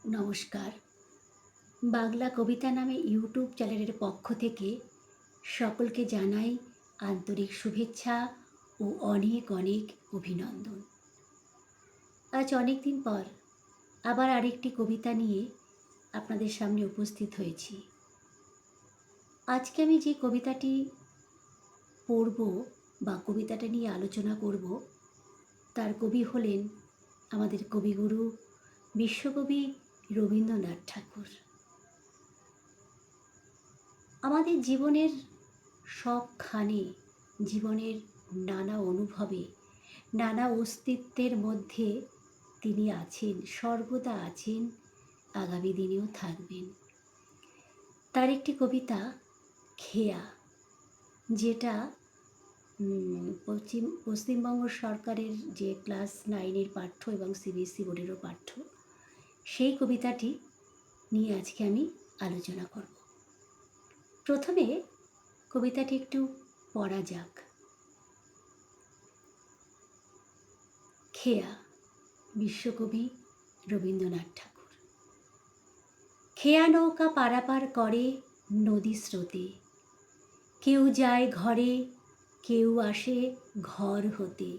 নমস্কার। বাংলা কবিতা নামে ইউটিউব চ্যানেলের পক্ষ থেকে সকলকে জানাই আন্তরিক শুভেচ্ছা ও অনেক অনেক অভিনন্দন। আজ অনেক দিন পর আবার আরেকটি কবিতা নিয়ে আপনাদের সামনে উপস্থিত হয়েছি। আজকে আমি যে কবিতাটি পড়ব বা কবিতাটা নিয়ে আলোচনা করব, তার কবি হলেন আমাদের কবিগুরু বিশ্বকবি রবীন্দ্রনাথ ঠাকুর। আমাদের জীবনের সবখানে, জীবনের নানা অনুভবে, নানা অস্তিত্বের মধ্যে তিনি আছেন, সর্বদা আছেন, আগামী দিনেও থাকবেন। তার একটি কবিতা খেয়া, যেটা পশ্চিমবঙ্গ সরকারের যে ক্লাস 9-এর পাঠ্য এবং সিবিএসসি বোর্ডেরও পাঠ্য, সেই কবিতাটি নিয়ে আজকে আমি আলোচনা করব। প্রথমে কবিতাটি একটু পড়া যাক। খেয়া, বিশ্বকবি রবীন্দ্রনাথ ঠাকুর। খেয়া নৌকা পারাপার করে নদী স্রোতে, কেউ যায় ঘরে, কেউ আসে ঘর হতে।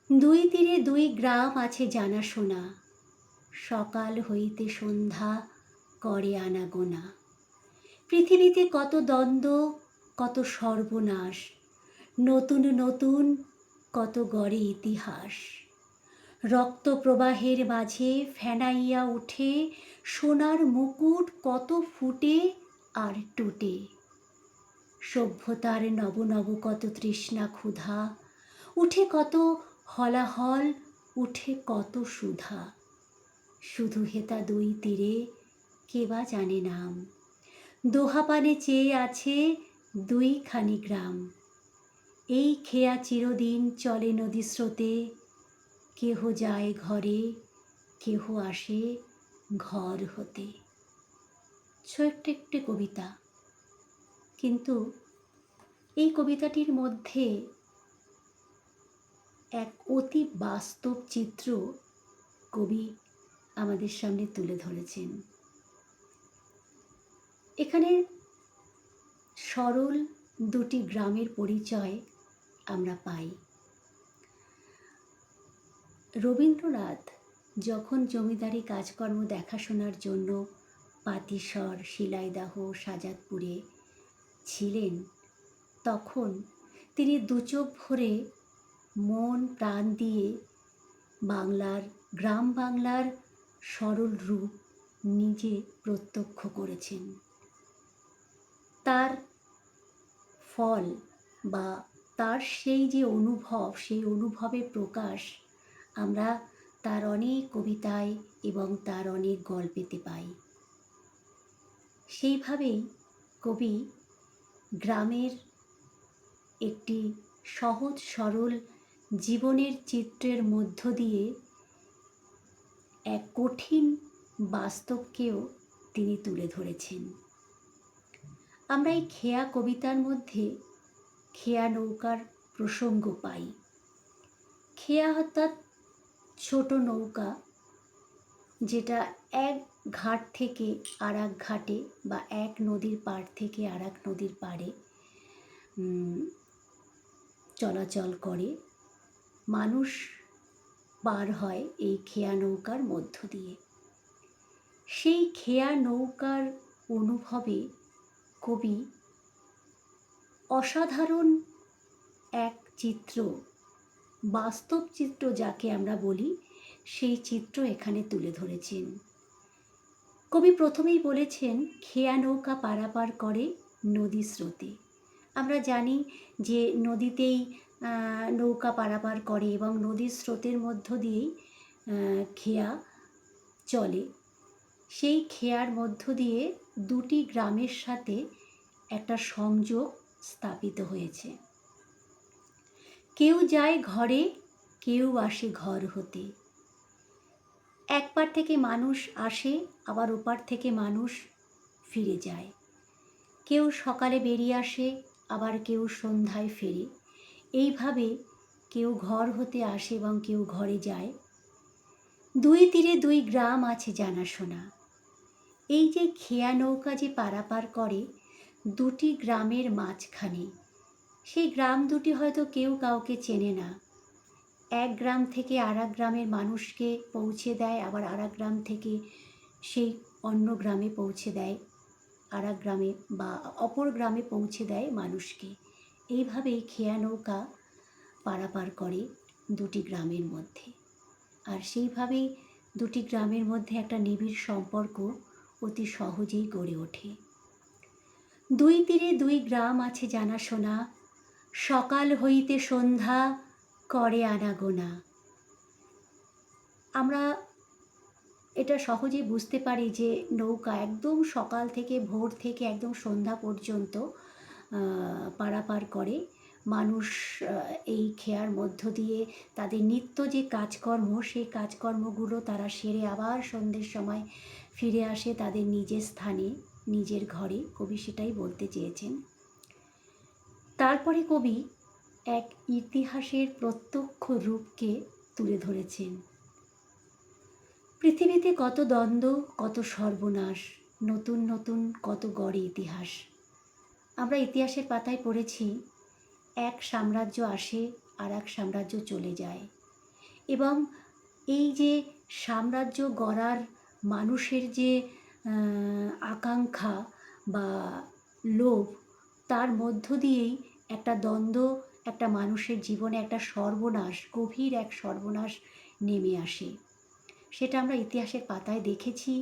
দুই তীরে দুই গ্রাম আছে জানাশোনা, সকাল হইতে সন্ধ্যা করে আনাগোনা। পৃথিবীতে কত দ্বন্দ্ব, কত সর্বনাশ, নতুন নতুন কত গড়ে ইতিহাস। রক্ত প্রবাহের মাঝে ফেনাইয়া উঠে সোনার মুকুট কত ফুটে আর টুটে। সভ্যতার নব নব কত তৃষ্ণা ক্ষুধা, উঠে কত হলাহল, উঠে কত সুধা। শুধু হেতা দুই তীরে কে বা জানে নাম, দোহাপানে চেয়ে আছে দুইখানি গ্রাম। এই খেয়া চিরদিন চলে নদী স্রোতে, কেহ যায় ঘরে, কেহ আসে ঘর হতে। ছোট্ট একটি কবিতা, কিন্তু এই কবিতাটির মধ্যে এক অতি বাস্তব চিত্র কবি আমাদের সামনে তুলে ধরেছেন। এখানে সরল দুটি গ্রামের পরিচয় আমরা পাই। রবীন্দ্রনাথ যখন জমিদারি কাজকর্ম দেখাশোনার জন্য পাতিশর, শিলাইদহ, সাজাদপুরে ছিলেন, তখন তিনি দুচোখ ভরে মন প্রাণ দিয়ে গ্রাম বাংলার সরল রূপ নিজে প্রত্যক্ষ করেছেন। তার ফল বা তার সেই যে অনুভব, সেই অনুভবের প্রকাশ আমরা তার অনেক কবিতায় এবং তার অনেক গল্পেতে পাই। সেইভাবেই কবি গ্রামের একটি সহজ সরল জীবনের চিত্রের মধ্য দিয়ে এক কঠিন বাস্তবকেও তিনি তুলে ধরেছেন। আমরা এই খেয়া কবিতার মধ্যে খেয়া নৌকার প্রসঙ্গ পাই। খেয়া অর্থাৎ ছোট নৌকা, যেটা এক ঘাট থেকে আর এক ঘাটে বা এক নদীর পাড় থেকে আর এক নদীর পাড়ে চলাচল করে। মানুষ পার হয় এই খেয়া নৌকার মধ্য দিয়ে। সেই খেয়া নৌকার অনুভবে কবি অসাধারণ এক চিত্র, বাস্তব চিত্র যাকে আমরা বলি, সেই চিত্র এখানে তুলে ধরেছেন। কবি প্রথমেই বলেছেন খেয়া নৌকা পারাপার করে নদী স্রোতে। আমরা জানি যে নদীতেই নৌকা পারাপার করে এবং নদীর স্রোতের মধ্য দিয়েই খেয়া চলে। সেই খেয়ার মধ্য দিয়ে দুটি গ্রামের সাথে একটা সংযোগ স্থাপিত হয়েছে। কেউ যায় ঘরে, কেউ আসে ঘর হতে। এক পার থেকে মানুষ আসে, আবার ওপার থেকে মানুষ ফিরে যায়। কেউ সকালে বেরিয়ে আসে, আবার কেউ সন্ধ্যায় ফেরে। এইভাবে কেউ ঘর হতে আসে এবং কেউ ঘরে যায়। দুই তীরে দুই গ্রাম আছে জানাশোনা। এই যে খেয়া নৌকা যে পারাপার করে দুটি গ্রামের মাঝখানে, সেই গ্রাম দুটি হয়তো কেউ কাউকে চেনে না। এক গ্রাম থেকে আর এক গ্রামের মানুষকে পৌঁছে দেয়, আবার আর এক গ্রাম থেকে সেই অন্য গ্রামে পৌঁছে দেয়, আর এক গ্রামে বা অপর গ্রামে পৌঁছে দেয় মানুষকে। এইভাবেই খেয়া নৌকা পারাপার করে দুটি গ্রামের মধ্যে। আর সেইভাবেই দুটি গ্রামের মধ্যে একটা নিবিড় সম্পর্ক অতি সহজেই গড়ে ওঠে। দুই তীরে দুই গ্রাম আছে জানাশোনা, সকাল হইতে সন্ধ্যা করে আনাগোনা। আমরা এটা সহজেই বুঝতে পারি যে নৌকা একদম সকাল থেকে ভোর থেকে একদম সন্ধ্যা পর্যন্ত পারাপার করে মানুষ। এই খেয়ার মধ্য দিয়ে তাদের নিত্য যে কাজকর্ম, সেই কাজকর্মগুলো তারা সেরে আবার সন্ধ্যের সময় ফিরে আসে তাদের নিজের স্থানে, নিজের ঘরে। কবি সেটাই বলতে চেয়েছেন। তারপরে কবি এক ইতিহাসের প্রত্যক্ষ রূপকে তুলে ধরেছেন। পৃথিবীতে কত দ্বন্দ্ব, কত সর্বনাশ, নতুন নতুন কত গড়ে ইতিহাস। আমরা ইতিহাসের পাতায় পড়েছি এক সাম্রাজ্য আসে আর এক সাম্রাজ্য চলে যায়, এবং এই যে সাম্রাজ্য গড়ার মানুষের যে আকাঙ্ক্ষা বা লোভ, তার মধ্য দিয়েই একটা দ্বন্দ্ব, একটা মানুষের জীবনে একটা সর্বনাশ, গভীর এক সর্বনাশ নেমে আসে। সেটা আমরা ইতিহাসের পাতায় দেখেছি,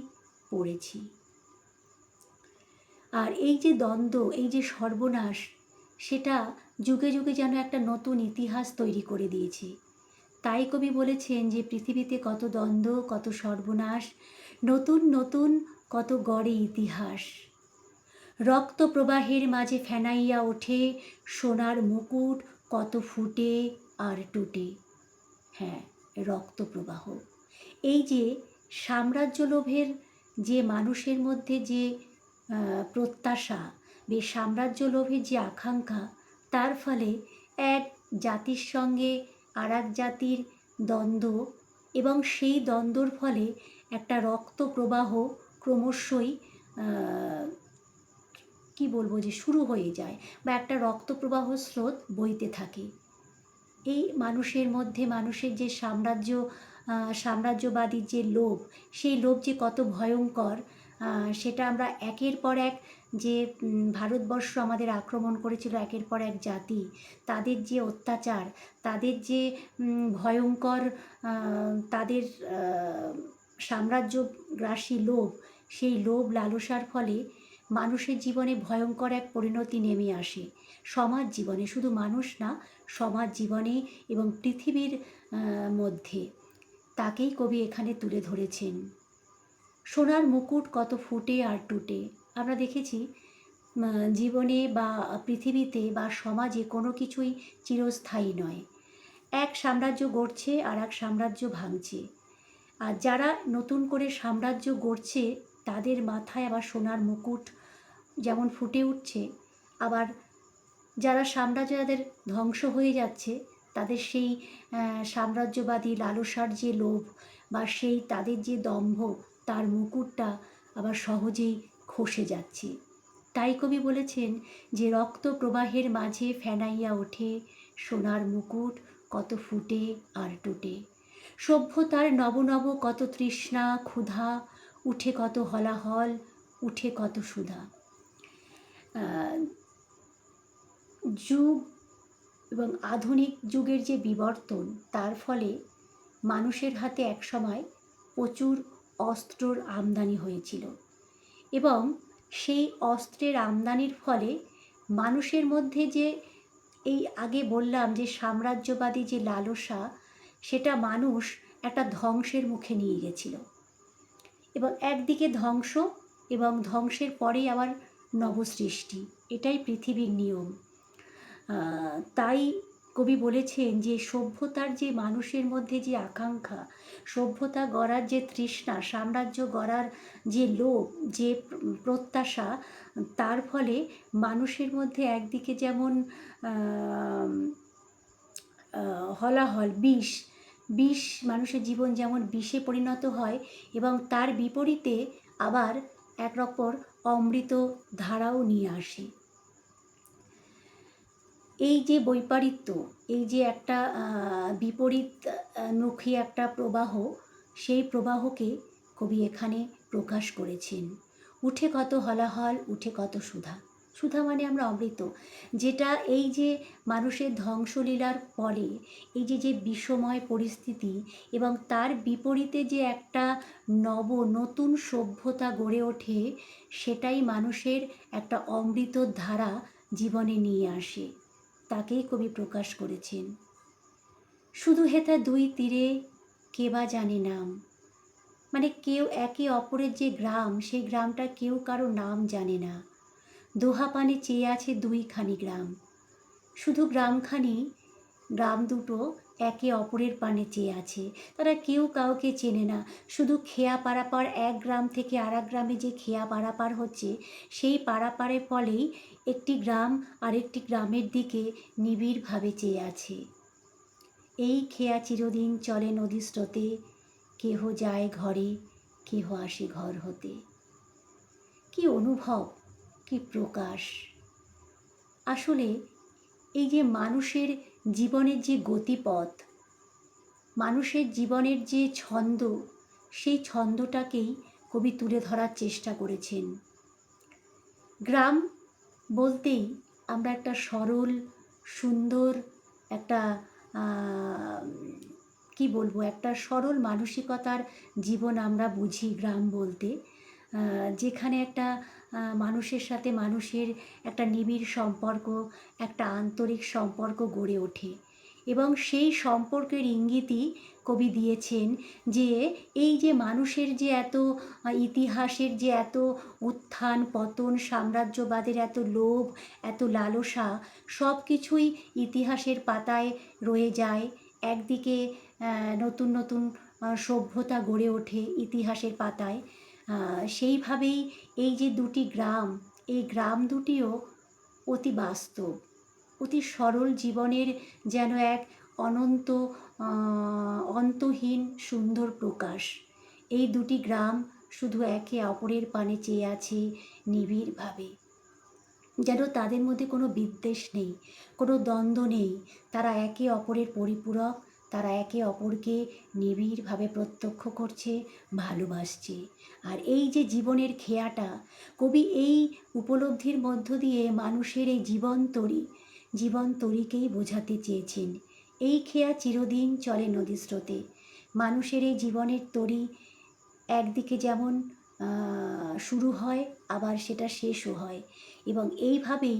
পড়েছি। আর এই যে দ্বন্দ্ব, এই যে সর্বনাশ, সেটা যুগে যুগে যেন একটা নতুন ইতিহাস তৈরি করে দিয়েছে। তাই কবি বলেছেন যে পৃথিবীতে কত দ্বন্দ্ব, কত সর্বনাশ, নতুন নতুন কত গড়ে ইতিহাস। রক্ত প্রবাহের মাঝে ফেনাইয়া ওঠে সোনার মুকুট, কত ফুটে আর টুটে। হ্যাঁ, রক্ত প্রবাহ। এই যে সাম্রাজ্য লোভের যে মানুষের মধ্যে যে প্রত্যাশা, বে সাম্রাজ্য লোভের যে আকাঙ্ক্ষা, তার ফলে এক জাতির সঙ্গে আর এক জাতির দ্বন্দ্ব, এবং সেই দ্বন্দ্বর ফলে একটা রক্ত প্রবাহ ক্রমশই কি বলবো যে শুরু হয়ে যায়, বা একটা রক্ত প্রবাহ স্রোত বইতে থাকে। এই মানুষের মধ্যে মানুষের যে সাম্রাজ্যবাদীর যে লোভ, সেই লোভ যে কত ভয়ঙ্কর, সেটা আমরা একের পর এক যে ভারতবর্ষ আমাদের আক্রমণ করেছিল একের পর এক জাতি, তাদের যে অত্যাচার, তাদের যে ভয়ঙ্কর, তাদের সাম্রাজ্যগ্রাসী লোভ, সেই লোভ লালসার ফলে মানুষের জীবনে ভয়ঙ্কর এক পরিণতি নেমে আসে। সমাজ জীবনে, শুধু মানুষ না, সমাজ জীবনে এবং পৃথিবীর মধ্যে। তাকেই কবি এখানে তুলে ধরেছেন। সোনার মুকুট কত ফুটে আর টুটে। আমরা দেখেছি জীবনে বা পৃথিবীতে বা সমাজে কোনো কিছুই চিরস্থায়ী নয়। এক সাম্রাজ্য গড়ছে আর এক সাম্রাজ্য ভাঙছে। আর যারা নতুন করে সাম্রাজ্য গড়ছে তাদের মাথায় আবার সোনার মুকুট যেমন ফুটে উঠছে, আবার যারা সাম্রাজ্য যাদের ধ্বংস হয়ে যাচ্ছে, তাদের সেই সাম্রাজ্যবাদী লালসার যে লোভ বা সেই তাদের যে দম্ভ, তার মুকুটটা আবার সহজেই খসে যাচ্ছে। তাই কবি বলেছেন যে রক্ত প্রবাহের মাঝে ফেনাইয়া ওঠে সোনার মুকুট, কত ফুটে আর টুটে। সভ্যতার নব নব কত তৃষ্ণা ক্ষুধা, উঠে কত হলাহল, উঠে কত সুধা। যুগ এবং আধুনিক যুগের যে বিবর্তন, তার ফলে মানুষের হাতে একসময় প্রচুর অস্ত্রর আমদানি হয়েছিল, এবং সেই অস্ত্রের আমদানির ফলে মানুষের মধ্যে যে এই আগে বললাম যে সাম্রাজ্যবাদী যে লালসা, সেটা মানুষ একটা ধ্বংসের মুখে নিয়ে গেছিল, এবং একদিকে ধ্বংস এবং ধ্বংসের পরেই আবার নবসৃষ্টি, এটাই পৃথিবীর নিয়ম। তাই কবি বলেছেন যে সভ্যতার যে মানুষের মধ্যে যে আকাঙ্ক্ষা, সভ্যতা গড়ার যে তৃষ্ণা, সাম্রাজ্য গড়ার যে লোভ, যে প্রত্যাশা, তার ফলে মানুষের মধ্যে একদিকে যেমন হলাহল বিষ, বিষ, মানুষের জীবন যেমন বিষে পরিণত হয় এবং তার বিপরীতে আবার একরকম অমৃত ধারাও নিয়ে আসে। এই যে বৈপরীত্য, এই যে একটা বিপরীত মুখী একটা প্রবাহ, সেই প্রবাহকে কবি এখানে প্রকাশ করেছেন। উঠে কত হলাহল, উঠে কত সুধা। সুধা মানে আমরা অমৃত, যেটা এই যে মানুষের ধ্বংসলীলার পরে এই যে যে বিষময় পরিস্থিতি এবং তার বিপরীতে যে একটা নতুন সভ্যতা গড়ে ওঠে, সেটাই মানুষের একটা অমৃত ধারা জীবনে নিয়ে আসে, তাকেই কবি প্রকাশ করেছেন। শুধু হেথা দুই তীরে কে বা জানে নাম, মানে কেউ একে অপরের যে গ্রাম, সেই গ্রামটা কেউ কারো নাম জানে না। দোহা পানে চেয়ে আছে দুইখানি গ্রাম, শুধু গ্রাম দুটো একে অপরের পানে চেয়ে আছে, তারা কেউ কাউকে চেনে না। শুধু খেয়া পারাপার, এক গ্রাম থেকে আর এক গ্রামে যে খেয়া পারাপার হচ্ছে, সেই পারাপারের ফলেই একটি গ্রাম আরেকটি গ্রামের দিকে নিবিড়ভাবে চেয়ে আছে। এই খেয়া চিরদিন চলে নদী স্রোতে, কেহ যায় ঘরে, কেহ আসে ঘর হতে। কি অনুভব, কি প্রকাশ! আসলে এই যে মানুষের জীবনের যে গতিপথ, মানুষের জীবনের যে ছন্দ, সেই ছন্দটাকেই কবি তুলে ধরার চেষ্টা করেছেন। গ্রাম বলতেই আমরা একটা সরল, সুন্দর একটা কি বলবো, একটা সরল মানসিকতার জীবন আমরা বুঝি গ্রাম বলতে, যেখানে একটা মানুষের সাথে মানুষের একটা নিবিড় সম্পর্ক, একটা আন্তরিক সম্পর্ক গড়ে ওঠে। এবং সেই সম্পর্কের ইঙ্গিতই কবি দিয়েছেন যে এই যে মানুষের যে এত ইতিহাসের যে এত উত্থান পতন, সাম্রাজ্যবাদের এত লোভ, এত লালসা, সব কিছুই ইতিহাসের পাতায় রয়ে যায়। একদিকে নতুন নতুন সভ্যতা গড়ে ওঠে ইতিহাসের পাতায়, সেইভাবেই এই যে দুটি গ্রাম, এই গ্রাম দুটিও অতি বাস্তব, অতি সরল জীবনের যেন এক অনন্ত অন্তহীন সুন্দর প্রকাশ। এই দুটি গ্রাম শুধু একে অপরের পানে চেয়ে আছে নিবিড়ভাবে, যেন তাদের মধ্যে কোনো বিদ্বেষ নেই, কোনো দ্বন্দ্ব নেই। তারা একে অপরের পরিপূরক, তারা একে অপরকে নিবিড়ভাবে প্রত্যক্ষ করছে, ভালোবাসছে। আর এই যে জীবনের খেয়াটা, কবি এই উপলব্ধির মধ্য দিয়ে মানুষের এই জীবন তরীকেই বোঝাতে চেয়েছেন। এই খেয়া চিরদিন চলে নদী স্রোতে। মানুষের এই জীবনের তরী একদিকে যেমন শুরু হয়, আবার সেটা শেষও হয়, এবং এইভাবেই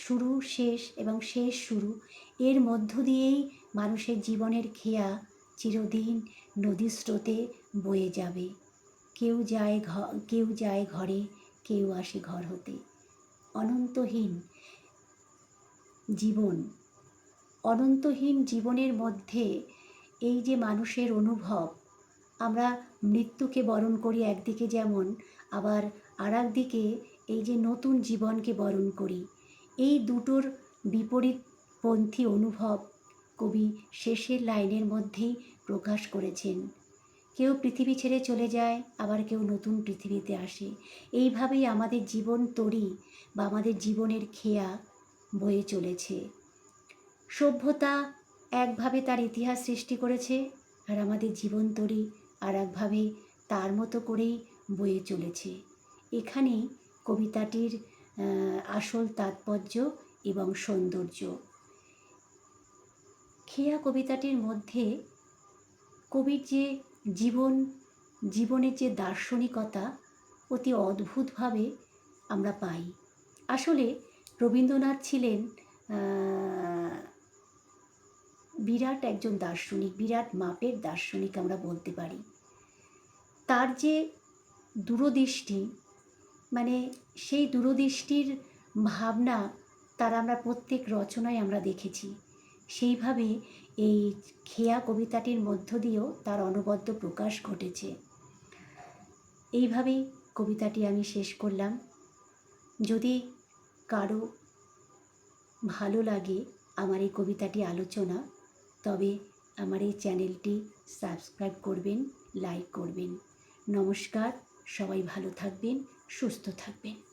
শুরু শেষ এবং শেষ শুরু, এর মধ্য দিয়েই মানুষের জীবনের খেয়া চিরদিন নদী স্রোতে বয়ে যাবে। কেউ যায় ঘরে, কেউ আসে ঘর হতে। অনন্তহীন জীবন, অনন্তহীন জীবনের মধ্যে এই যে মানুষের অনুভব, আমরা মৃত্যুকে বরণ করি একদিকে যেমন, আবার আর একদিকে এই যে নতুন জীবনকে বরণ করি। এই দুটোর বিপরীতপন্থী অনুভব কবি শেষের লাইনের মধ্যেই প্রকাশ করেছেন। কেউ পৃথিবী ছেড়ে চলে যায়, আবার কেউ নতুন পৃথিবীতে আসে। এইভাবেই আমাদের জীবন তরী বা আমাদের জীবনের খেয়া বয়ে চলেছে। সভ্যতা একভাবে তার ইতিহাস সৃষ্টি করেছে, আর আমাদের জীবন তরী আর একভাবে তার মতো করেই বয়ে চলেছে। এখানেই কবিতাটির আসল তাৎপর্য এবং সৌন্দর্য। খেয়া কবিতাটির মধ্যে কবির যে জীবনের যে দার্শনিকতা অতি অদ্ভুতভাবে আমরা পাই। আসলে রবীন্দ্রনাথ ছিলেন বিরাট একজন দার্শনিক, বিরাট মাপের দার্শনিক আমরা বলতে পারি। তার যে দূরদৃষ্টি, মানে সেই দূরদৃষ্টির ভাবনা তার আমরা প্রত্যেক রচনায় আমরা দেখেছি। সেইভাবে এই খেয়া কবিতাটির মধ্য দিয়েও তার অনবদ্য প্রকাশ ঘটেছে। এইভাবেই কবিতাটি আমি শেষ করলাম। যদি কারো ভালো লাগে আমার এই কবিতাটি আলোচনা, তবে আমার এই চ্যানেলটি সাবস্ক্রাইব করবেন, লাইক করবেন। নমস্কার, সবাই ভালো থাকবেন, সুস্থ থাকবেন।